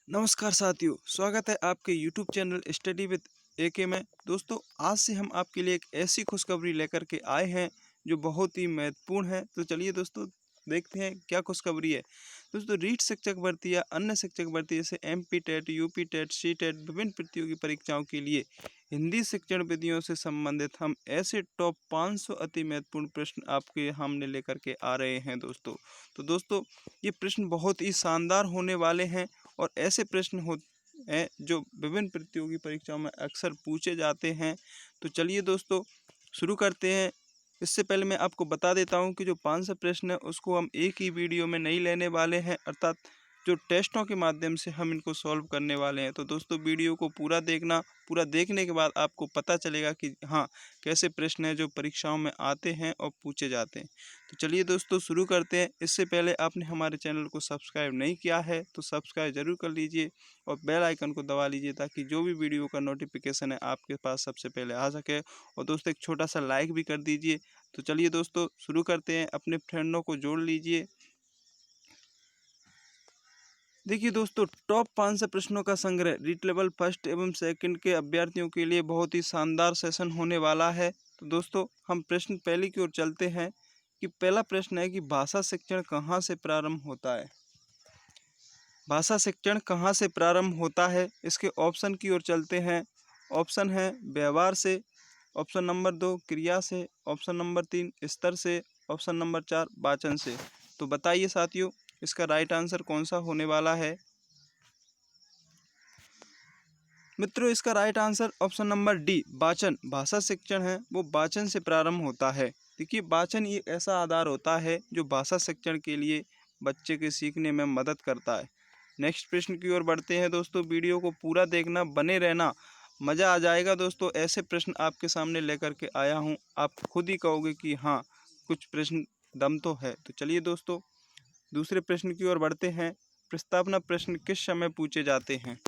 नमस्कार साथियों, स्वागत है आपके YouTube channel study with AK में। दोस्तों, आज से हम आपके लिए एक ऐसी खुशखबरी लेकर के आए हैं जो बहुत ही महत्वपूर्ण है। तो चलिए दोस्तों, देखते हैं क्या खुशखबरी है। दोस्तों, रीट शिक्षक भर्ती या अन्य शिक्षक भर्ती जैसे MP TET, UP TET, CTET विभिन्न प्रतियोगी परीक्षाओं के लिए हिंदी शिक्षण विधियों से संबंधित हम ऐसे टॉप 500 अति महत्वपूर्ण प्रश्न आपके सामने लेकर के आ रहे हैं दोस्तों। तो दोस्तों, ये प्रश्न बहुत ही शानदार होने वाले हैं और ऐसे प्रश्न हैं जो विभिन्न प्रतियोगी परीक्षाओं में अक्सर पूछे जाते हैं। तो चलिए दोस्तों, शुरू करते हैं। इससे पहले मैं आपको बता देता हूं कि जो 500 प्रश्न है उसको हम एक ही वीडियो में नहीं लेने वाले हैं, अर्थात जो टेस्टों के माध्यम से हम इनको सॉल्व करने वाले हैं। तो दोस्तों, वीडियो को पूरा देखना। पूरा देखने के बाद आपको पता चलेगा कि हाँ, कैसे प्रश्न हैं जो परीक्षाओं में आते हैं और पूछे जाते हैं। तो चलिए दोस्तों, शुरू करते हैं। इससे पहले आपने हमारे चैनल को सब्सक्राइब नहीं किया है तो सब्सक्राइब ज़रूर कर लीजिए और बेल आइकन को दबा लीजिए ताकि जो भी वीडियो का नोटिफिकेशन है आपके पास सबसे पहले आ सके। और दोस्तों, एक छोटा सा लाइक भी कर दीजिए। तो चलिए दोस्तों, शुरू करते हैं। अपने फ्रेंडों को जोड़ लीजिए। देखिए दोस्तों, टॉप 500 प्रश्नों का संग्रह रीट लेवल फर्स्ट एवं सेकंड के अभ्यर्थियों के लिए बहुत ही शानदार सेशन होने वाला है। तो दोस्तों, हम प्रश्न पहले की ओर चलते हैं कि पहला प्रश्न है कि भाषा शिक्षण कहाँ से प्रारंभ होता है। भाषा शिक्षण कहाँ से प्रारंभ होता है, इसके ऑप्शन की ओर चलते हैं। ऑप्शन है व्यवहार से, ऑप्शन नंबर 2 क्रिया से, ऑप्शन नंबर 3 स्तर से, ऑप्शन नंबर 4 वाचन से। तो बताइए साथियों, इसका राइट आंसर कौन सा होने वाला है। मित्रों, इसका right answer option number D वाचन। भाषा शिक्षण है वो वाचन से प्रारंभ होता है। देखिए, वाचन ये ऐसा आधार होता है जो भाषा शिक्षण के लिए बच्चे के सीखने में मदद करता है। नेक्स्ट प्रश्न की ओर बढ़ते हैं दोस्तों। वीडियो को पूरा देखना, बने रहना, मज़ा आ जाएगा दोस्तों। ऐसे प्रश्न आपके सामने लेकर के आया हूँ, आप खुद ही कहोगे कि हाँ, कुछ प्रश्न दम तो है। तो चलिए दोस्तों, दूसरे प्रश्न की ओर बढ़ते हैं। प्रस्तावना प्रश्न किस समय पूछे जाते हैं।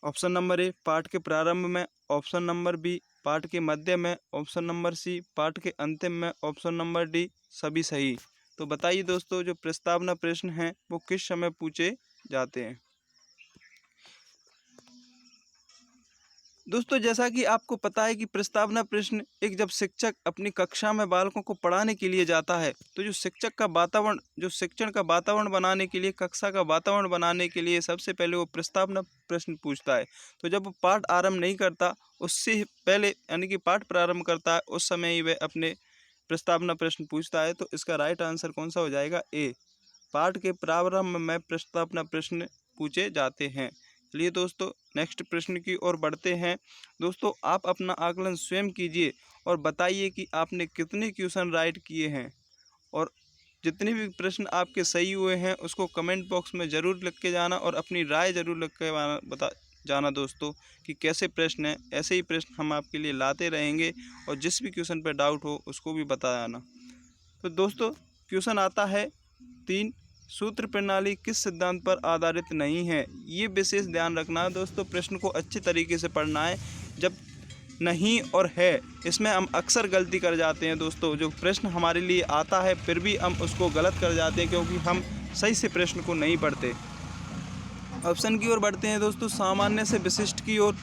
ऑप्शन नंबर ए पाठ के प्रारंभ में, ऑप्शन नंबर बी पाठ के मध्य में, ऑप्शन नंबर सी पाठ के अंतिम में, ऑप्शन नंबर डी सभी सही। तो बताइए दोस्तों, जो प्रस्तावना प्रश्न हैं वो किस समय पूछे जाते हैं। दोस्तों, जैसा कि आपको पता है कि प्रस्तावना प्रश्न एक जब शिक्षक अपनी कक्षा में बालकों को पढ़ाने के लिए जाता है तो जो शिक्षक का वातावरण, जो शिक्षण का वातावरण बनाने के लिए, कक्षा का वातावरण बनाने के लिए सबसे पहले वो प्रस्तावना प्रश्न पूछता है। तो जब वो पाठ आरंभ नहीं करता, उससे पहले यानी कि पाठ प्रारंभ करता है, उस समय ही वह अपने प्रस्तावना प्रश्न पूछता है। तो इसका राइट आंसर कौन सा हो जाएगा, ए। पाठ के प्रारंभ में प्रस्तावना प्रश्न पूछे जाते हैं। चलिए दोस्तों, नेक्स्ट प्रश्न की ओर बढ़ते हैं। दोस्तों, आप अपना आकलन स्वयं कीजिए और बताइए कि आपने कितने क्वेश्चन राइट किए हैं और जितने भी प्रश्न आपके सही हुए हैं उसको कमेंट बॉक्स में ज़रूर लिख के जाना और अपनी राय ज़रूर लिख के बता जाना दोस्तों कि कैसे प्रश्न हैं। ऐसे ही प्रश्न हम आपके लिए लाते रहेंगे और जिस भी क्वेश्चन पर डाउट हो उसको भी बता जाना। तो दोस्तों, क्वेश्चन आता है 3, सूत्र प्रणाली किस सिद्धांत पर आधारित नहीं है। ये विशेष ध्यान रखना है दोस्तों, प्रश्न को अच्छे तरीके से पढ़ना है। जब नहीं और है, इसमें हम अक्सर गलती कर जाते हैं दोस्तों। जो प्रश्न हमारे लिए आता है फिर भी हम उसको गलत कर जाते हैं क्योंकि हम सही से प्रश्न को नहीं पढ़ते। ऑप्शन की ओर बढ़ते हैं दोस्तों। सामान्य से विशिष्ट की ओर,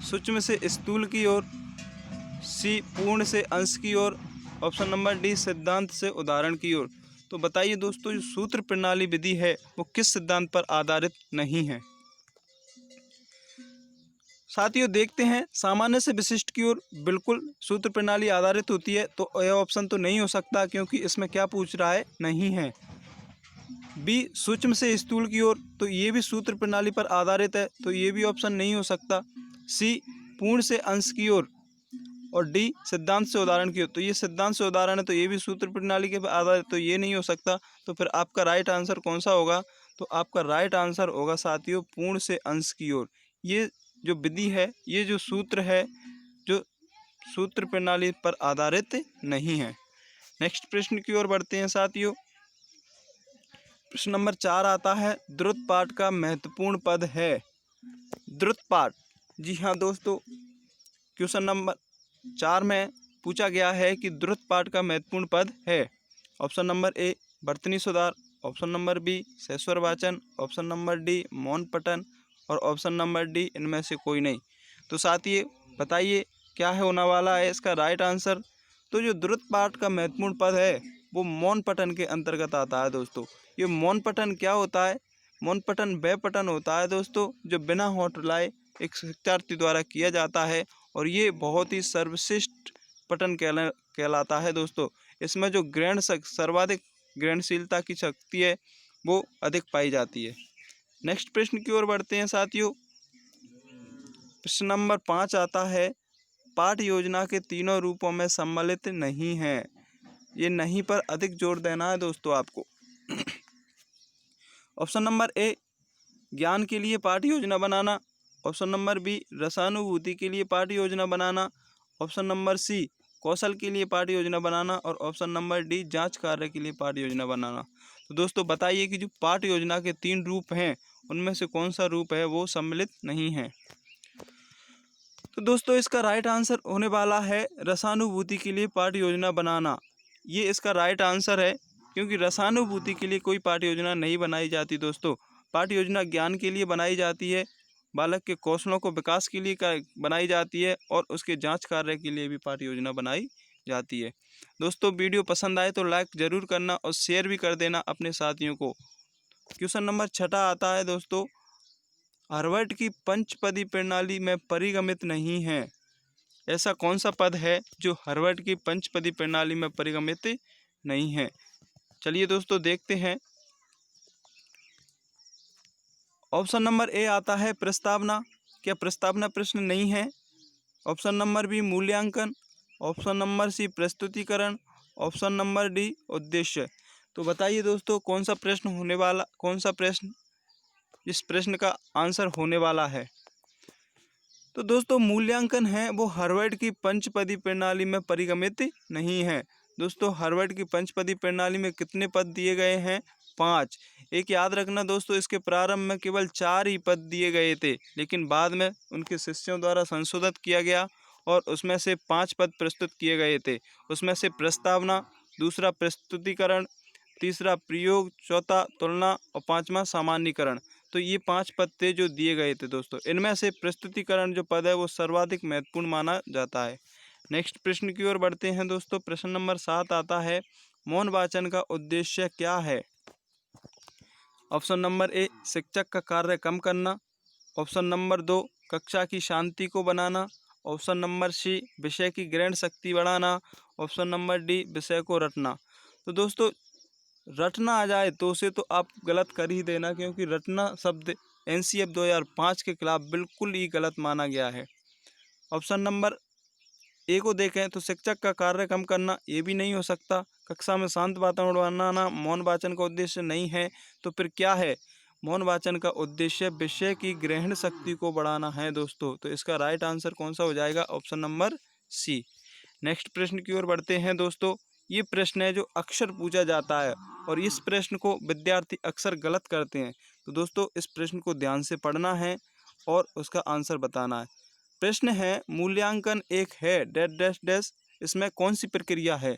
सूक्ष्म से स्थूल की ओर, सी पूर्ण से अंश की ओर, ऑप्शन नंबर डी सिद्धांत से उदाहरण की ओर। तो बताइए दोस्तों, जो सूत्र प्रणाली विधि है वो किस सिद्धांत पर आधारित नहीं है। साथियों, देखते हैं। सामान्य से विशिष्ट की ओर बिल्कुल सूत्र प्रणाली आधारित होती है, तो यह ऑप्शन तो नहीं हो सकता क्योंकि इसमें क्या पूछ रहा है, नहीं है। बी सूक्ष्म से स्थूल की ओर, तो ये भी सूत्र प्रणाली पर आधारित है, तो ये भी ऑप्शन नहीं हो सकता। सी पूर्ण से अंश की ओर और डी सिद्धांत से उदाहरण की ओर, तो ये सिद्धांत से उदाहरण है, तो ये भी सूत्र प्रणाली के आधार, तो ये नहीं हो सकता। तो फिर आपका राइट आंसर कौन सा होगा। तो आपका राइट आंसर होगा साथियों पूर्ण से अंश की ओर। ये जो विधि है, ये जो सूत्र है, जो सूत्र प्रणाली पर आधारित नहीं है। नेक्स्ट प्रश्न की ओर बढ़ते हैं साथियों। प्रश्न नंबर 4 आता है, द्रुत पाठ का महत्वपूर्ण पद है। द्रुत पाठ, जी हाँ दोस्तों, क्वेश्चन नंबर 4 में पूछा गया है कि द्रुत पाठ का महत्वपूर्ण पद है। ऑप्शन नंबर ए वर्तनी सुधार, ऑप्शन नंबर बी सैश्वर वाचन, ऑप्शन नंबर डी मौन पठन और ऑप्शन नंबर डी इनमें से कोई नहीं। तो साथियों बताइए क्या है होने वाला है इसका राइट आंसर। तो जो द्रुत पाठ का महत्वपूर्ण पद है वो मौन पठन के अंतर्गत आता है दोस्तों। ये मौन पठन क्या होता है? मौन पठन वह पठन होता है दोस्तों जो बिना होंठ हिलाए एक शिक्षार्थी द्वारा किया जाता है और ये बहुत ही सर्वश्रेष्ठ पठन कहलाता है दोस्तों। इसमें जो सर्वाधिक ग्रहणशीलता की शक्ति है वो अधिक पाई जाती है। नेक्स्ट प्रश्न की ओर बढ़ते हैं साथियों। प्रश्न नंबर 5 आता है, पाठ योजना के तीनों रूपों में सम्मिलित नहीं है। ये नहीं पर अधिक जोर देना है दोस्तों आपको। ऑप्शन नंबर ए ज्ञान के लिए पाठ योजना बनाना, ऑप्शन नंबर बी रसानुभूति के लिए पाठ योजना बनाना, ऑप्शन नंबर सी कौशल के लिए पाठ योजना बनाना और ऑप्शन नंबर डी जांच कार्य के लिए पाठ योजना बनाना। तो दोस्तों बताइए कि जो पाठ योजना के 3 रूप हैं उनमें से कौन सा रूप है वो सम्मिलित नहीं है। तो दोस्तों इसका राइट आंसर होने वाला है रसानुभूति के लिए पाठ योजना बनाना। ये इसका राइट आंसर है क्योंकि रसानुभूति के लिए कोई पाठ योजना नहीं बनाई जाती दोस्तों। पाठ योजना ज्ञान के लिए बनाई जाती है, बालक के कौशलों को विकास के लिए बनाई जाती है और उसके जांच कार्य के लिए भी पाठ योजना बनाई जाती है। दोस्तों वीडियो पसंद आए तो लाइक ज़रूर करना और शेयर भी कर देना अपने साथियों को। क्वेश्चन नंबर 6 आता है दोस्तों, हार्वर्ड की पंचपदी प्रणाली में परिगमित नहीं है। ऐसा कौन सा पद है जो हार्वर्ड की पंचपदी प्रणाली में परिगमित नहीं है? चलिए दोस्तों देखते हैं। ऑप्शन नंबर ए आता है प्रस्तावना। क्या प्रस्तावना प्रश्न नहीं है? ऑप्शन नंबर बी मूल्यांकन, ऑप्शन नंबर सी प्रस्तुतिकरण, ऑप्शन नंबर डी उद्देश्य। तो बताइए दोस्तों कौन सा प्रश्न इस प्रश्न का आंसर होने वाला है। तो दोस्तों मूल्यांकन है वो हार्वर्ड की पंचपदी प्रणाली में परिगमित नहीं है। दोस्तों हार्वर्ड की पंचपदी प्रणाली में कितने पद दिए गए हैं? 5। एक याद रखना दोस्तों, इसके प्रारंभ में केवल 4 ही पद दिए गए थे, लेकिन बाद में उनके शिष्यों द्वारा संशोधित किया गया और उसमें से 5 पद प्रस्तुत किए गए थे। उसमें से प्रस्तावना, दूसरा प्रस्तुतिकरण, तीसरा प्रयोग, चौथा तुलना और 5वां सामान्यीकरण। तो ये 5 पद थे जो दिए गए थे दोस्तों। इनमें से प्रस्तुतिकरण जो पद है वो सर्वाधिक महत्वपूर्ण माना जाता है। नेक्स्ट प्रश्न की ओर बढ़ते हैं दोस्तों। प्रश्न नंबर 7 आता है, मौन वाचन का उद्देश्य क्या है? ऑप्शन नंबर ए शिक्षक का कार्य कम करना, ऑप्शन नंबर 2 कक्षा की शांति को बनाना, ऑप्शन नंबर सी विषय की ग्रहण शक्ति बढ़ाना, ऑप्शन नंबर डी विषय को रटना। तो दोस्तों रटना आ जाए तो उसे तो आप गलत कर ही देना, क्योंकि रटना शब्द एनसीएफ 2005 के खिलाफ बिल्कुल ही गलत माना गया है। ऑप्शन नंबर ए को देखें तो शिक्षक का कार्य कम करना, ये भी नहीं हो सकता। कक्षा में शांत वातावरण बनाना मौन वाचन का उद्देश्य नहीं है। तो फिर क्या है? मौन वाचन का उद्देश्य विषय की ग्रहण शक्ति को बढ़ाना है दोस्तों। तो इसका राइट आंसर कौन सा हो जाएगा? Option number C. नेक्स्ट प्रश्न की ओर बढ़ते हैं दोस्तों। ये प्रश्न है जो अक्सर पूछा जाता है और इस प्रश्न को विद्यार्थी अक्सर गलत करते हैं। तो दोस्तों इस प्रश्न को ध्यान से पढ़ना है और उसका आंसर बताना है। प्रश्न है, मूल्यांकन एक है डैश डैश डैश, इसमें कौन सी प्रक्रिया है?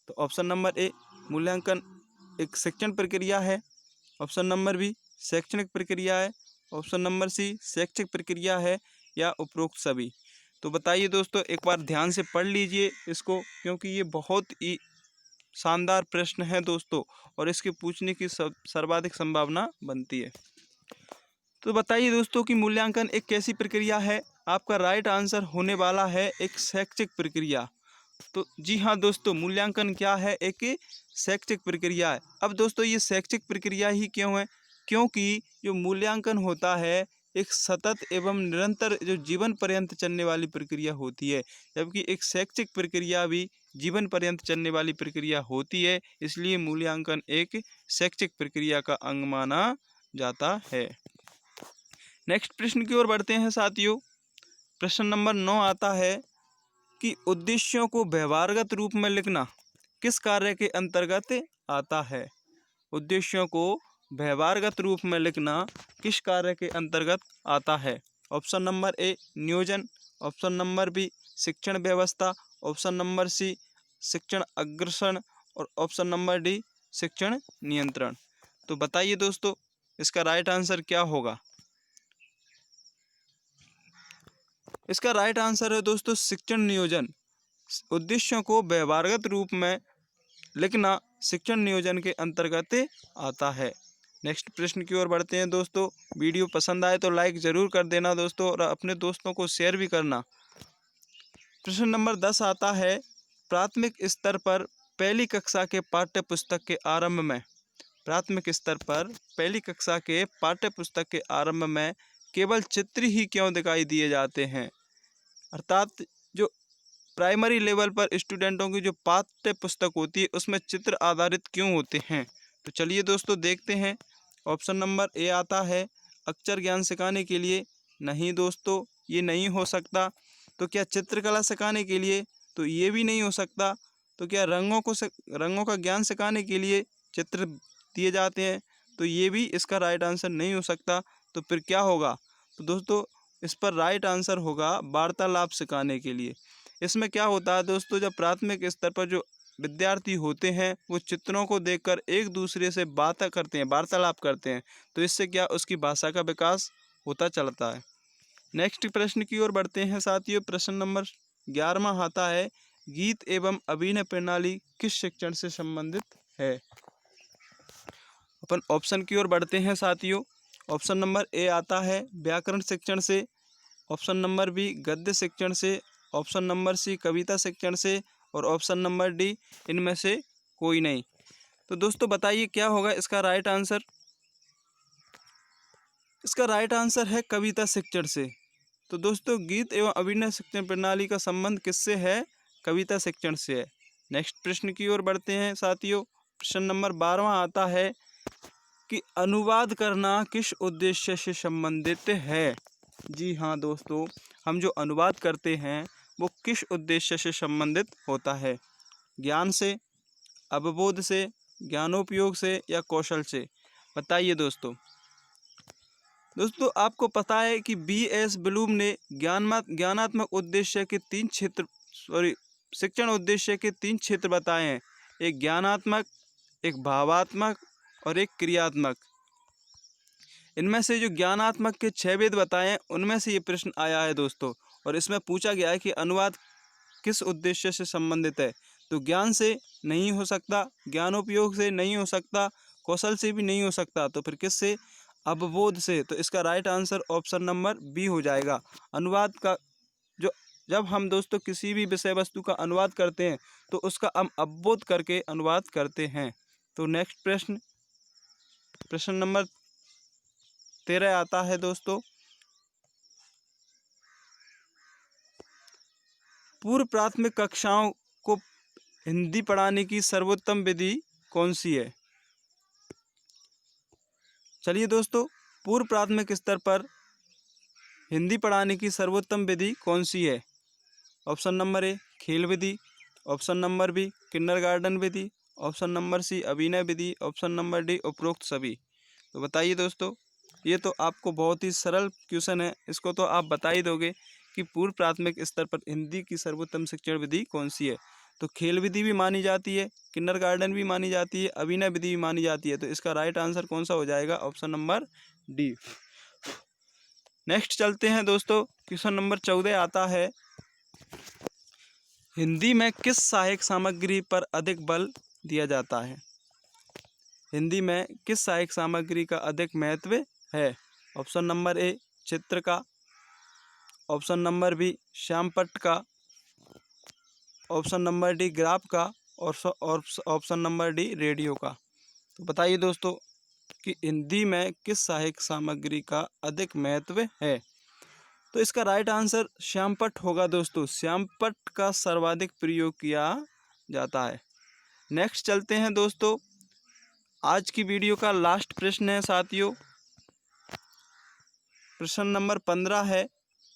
तो ऑप्शन नंबर ए मूल्यांकन एक शिक्षण प्रक्रिया है, ऑप्शन नंबर बी शैक्षणिक प्रक्रिया है, ऑप्शन नंबर सी शैक्षिक प्रक्रिया है या उपरोक्त सभी। तो बताइए दोस्तों, एक बार ध्यान से पढ़ लीजिए इसको, क्योंकि ये बहुत ही शानदार प्रश्न है दोस्तों और इसके पूछने की सर्वाधिक संभावना बनती है। तो बताइए दोस्तों कि मूल्यांकन एक कैसी प्रक्रिया है? आपका राइट आंसर होने वाला है एक शैक्षिक प्रक्रिया। तो जी हाँ दोस्तों, मूल्यांकन क्या है? एक शैक्षिक प्रक्रिया है। अब दोस्तों ये शैक्षिक प्रक्रिया ही क्यों है? क्योंकि जो मूल्यांकन होता है एक सतत एवं निरंतर जो जीवन पर्यंत चलने वाली प्रक्रिया होती है, जबकि एक शैक्षिक प्रक्रिया भी जीवन पर्यंत चलने वाली प्रक्रिया होती है। इसलिए मूल्यांकन एक शैक्षिक प्रक्रिया का अंग माना जाता है। नेक्स्ट प्रश्न की ओर बढ़ते हैं साथियों। प्रश्न नंबर 9 आता है कि उद्देश्यों को व्यवहारगत रूप में लिखना किस कार्य के अंतर्गत आता है? उद्देश्यों को व्यवहारगत रूप में लिखना किस कार्य के अंतर्गत आता है? ऑप्शन नंबर ए नियोजन, ऑप्शन नंबर बी शिक्षण व्यवस्था, ऑप्शन नंबर सी शिक्षण अग्रसर और ऑप्शन नंबर डी शिक्षण नियंत्रण। तो बताइए दोस्तों इसका राइट आंसर क्या होगा। इसका राइट आंसर है दोस्तों शिक्षण नियोजन। उद्देश्यों को व्यवहारगत रूप में लिखना शिक्षण नियोजन के अंतर्गत आता है। नेक्स्ट प्रश्न की ओर बढ़ते हैं दोस्तों। वीडियो पसंद आए तो लाइक ज़रूर कर देना दोस्तों और अपने दोस्तों को शेयर भी करना। प्रश्न नंबर 10 आता है, प्राथमिक स्तर पर पहली कक्षा के पाठ्य पुस्तक के आरंभ में, प्राथमिक स्तर पर पहली कक्षा के पाठ्य पुस्तक के आरंभ में केवल चित्र ही क्यों दिखाई दिए जाते हैं। अर्थात जो प्राइमरी लेवल पर स्टूडेंटों की जो पाठ्य पुस्तक होती है उसमें चित्र आधारित क्यों होते हैं। तो चलिए दोस्तों देखते हैं। ऑप्शन नंबर ए आता है अक्षर ज्ञान सिखाने के लिए। नहीं दोस्तों, ये नहीं हो सकता। तो क्या चित्रकला सिखाने के लिए? तो ये भी नहीं हो सकता। तो क्या रंगों का ज्ञान सिखाने के लिए चित्र दिए जाते हैं? तो ये भी इसका राइट आंसर नहीं हो सकता। तो फिर क्या होगा? तो दोस्तों इस पर राइट आंसर होगा वार्तालाप सिखाने के लिए। इसमें क्या होता है दोस्तों, जब प्राथमिक स्तर पर जो विद्यार्थी होते हैं वो चित्रों को देखकर एक दूसरे से बातें करते हैं, वार्तालाप करते हैं, तो इससे क्या उसकी भाषा का विकास होता चलता है। नेक्स्ट प्रश्न की ओर बढ़ते हैं साथियों। प्रश्न नंबर 11वां आता है, गीत एवं अभिनय प्रणाली किस शिक्षण से संबंधित है। अपन ऑप्शन की ओर बढ़ते हैं साथियों। ऑप्शन नंबर ए आता है व्याकरण शिक्षण से। ऑप्शन नंबर बी गद्य शिक्षण से। ऑप्शन नंबर सी कविता शिक्षण से। और ऑप्शन नंबर डी इनमें से कोई नहीं। तो दोस्तों बताइए क्या होगा इसका राइट आंसर। इसका राइट आंसर है कविता शिक्षण से। तो दोस्तों गीत एवं अभिनय शिक्षण प्रणाली का संबंध किससे है? कविता शिक्षण से है। नेक्स्ट प्रश्न की ओर बढ़ते हैं साथियों। प्रश्न नंबर 12वां आता है कि अनुवाद करना किस उद्देश्य से संबंधित है। जी हाँ दोस्तों, हम जो अनुवाद करते हैं वो किस उद्देश्य से संबंधित होता है। ज्ञान से, अवबोध से, ज्ञानोपयोग से या कौशल से। बताइए दोस्तों। दोस्तों आपको पता है कि B.S. ब्लूम ने ज्ञानात्मक उद्देश्य के शिक्षण उद्देश्य के 3 क्षेत्र बताए हैं। एक ज्ञानात्मक, एक भावात्मक और एक क्रियात्मक। इनमें से जो ज्ञानात्मक के 6 भेद बताए हैं उनमें से ये प्रश्न आया है दोस्तों। और इसमें पूछा गया है कि अनुवाद किस उद्देश्य से संबंधित है। तो ज्ञान से नहीं हो सकता, ज्ञानोपयोग से नहीं हो सकता, कौशल से भी नहीं हो सकता, तो फिर किससे? अवबोध से। तो इसका right answer option number B हो जाएगा। अनुवाद का जब हम दोस्तों किसी भी विषय वस्तु का अनुवाद करते हैं तो उसका हम अवबोध करके अनुवाद करते हैं। तो नेक्स्ट प्रश्न नंबर 13 आता है दोस्तों, पूर्व प्राथमिक कक्षाओं को हिंदी पढ़ाने की सर्वोत्तम विधि कौन सी है। चलिए दोस्तों, पूर्व प्राथमिक स्तर पर हिंदी पढ़ाने की सर्वोत्तम विधि कौन सी है। ऑप्शन नंबर ए खेल विधि। ऑप्शन नंबर बी किंडरगार्टन विधि। ऑप्शन नंबर सी अभिनय विधि। ऑप्शन नंबर डी उपरोक्त सभी। तो बताइए दोस्तों, ये तो आपको बहुत ही सरल क्वेश्चन है, इसको तो आप बता ही दोगे कि पूर्व प्राथमिक स्तर पर हिंदी की सर्वोत्तम शिक्षण विधि कौन सी है। तो खेल विधि भी मानी जाती है, किंडरगार्टन भी मानी जाती है, अभिनय विधि भी मानी जाती है। तो इसका राइट आंसर कौन सा हो जाएगा? Option number D. नेक्स्ट चलते हैं दोस्तों। क्वेश्चन नंबर 14 आता है, हिंदी में किस सहायक सामग्री पर अधिक बल दिया जाता है। हिंदी में किस सहायक सामग्री का अधिक महत्व है। ऑप्शन नंबर ए चित्र का। ऑप्शन नंबर बी श्यामपट्ट का। ऑप्शन नंबर डी ग्राफ का। और ऑप्शन नंबर डी रेडियो का। तो बताइए दोस्तों कि हिंदी में किस सहायक सामग्री का अधिक महत्व है। तो इसका राइट आंसर श्यामपट्ट होगा दोस्तों। श्यामपट्ट का सर्वाधिक प्रयोग किया जाता है। नेक्स्ट चलते हैं दोस्तों। आज की वीडियो का लास्ट प्रश्न है साथियों। प्रश्न नंबर 15 है,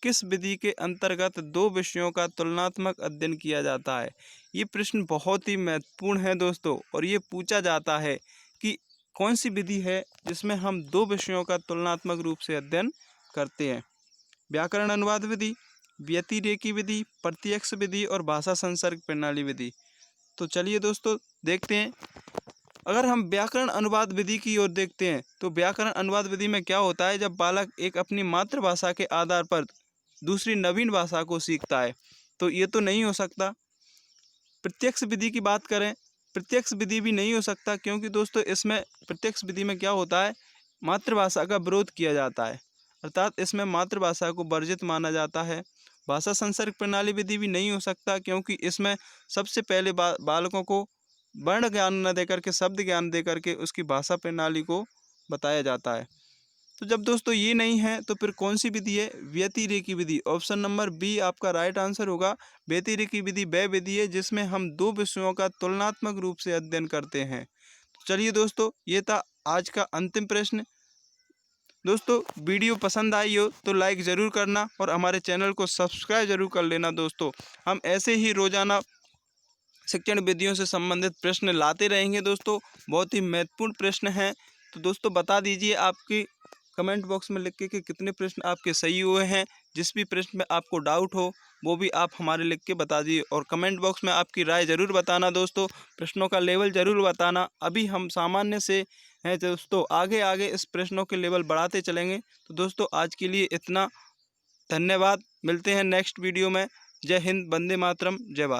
किस विधि के अंतर्गत 2 विषयों का तुलनात्मक अध्ययन किया जाता है। ये प्रश्न बहुत ही महत्वपूर्ण है दोस्तों, और ये पूछा जाता है कि कौन सी विधि है जिसमें हम 2 विषयों का तुलनात्मक रूप से अध्ययन करते हैं। व्याकरण अनुवाद विधि, व्यतिरेकी विधि, प्रत्यक्ष विधि और भाषा संसर्ग प्रणाली विधि। तो चलिए दोस्तों देखते हैं। अगर हम व्याकरण अनुवाद विधि की ओर देखते हैं तो व्याकरण अनुवाद विधि में क्या होता है, जब बालक एक अपनी मातृभाषा के आधार पर दूसरी नवीन भाषा को सीखता है तो ये तो नहीं हो सकता। प्रत्यक्ष विधि की बात करें, प्रत्यक्ष विधि भी नहीं हो सकता, क्योंकि दोस्तों इसमें प्रत्यक्ष विधि में क्या होता है, मातृभाषा का विरोध किया जाता है, अर्थात इसमें मातृभाषा को वर्जित माना जाता है। भाषा संसर्ग प्रणाली विधि भी नहीं हो सकता, क्योंकि इसमें सबसे पहले बालकों को वर्ण ज्ञान न देकर के शब्द ज्ञान दे करके उसकी भाषा प्रणाली को बताया जाता है। तो जब दोस्तों ये नहीं है तो फिर कौन सी विधि है, व्यतिरेकी विधि। ऑप्शन नंबर बी आपका राइट आंसर होगा। व्यतिरेकी विधि वह विधि है जिसमें हम दो विषयों का तुलनात्मक रूप से अध्ययन करते हैं। तो चलिए दोस्तों, ये था आज का अंतिम प्रश्न। दोस्तों वीडियो पसंद आई हो तो लाइक ज़रूर करना और हमारे चैनल को सब्सक्राइब ज़रूर कर लेना। दोस्तों हम ऐसे ही रोज़ाना शिक्षण विधियों से संबंधित प्रश्न लाते रहेंगे। दोस्तों बहुत ही महत्वपूर्ण प्रश्न हैं, तो दोस्तों बता दीजिए आपकी कमेंट बॉक्स में लिख के कि कितने प्रश्न आपके सही हुए हैं। जिस भी प्रश्न में आपको डाउट हो वो भी आप हमारे लिख के बता दीजिए और कमेंट बॉक्स में आपकी राय ज़रूर बताना। दोस्तों प्रश्नों का लेवल ज़रूर बताना। अभी हम सामान्य से हैं दोस्तों, आगे आगे इस प्रश्नों के लेवल बढ़ाते चलेंगे। तो दोस्तों आज के लिए इतना, धन्यवाद। मिलते हैं नेक्स्ट वीडियो में। जय हिंद, वंदे मातरम, जय भारत।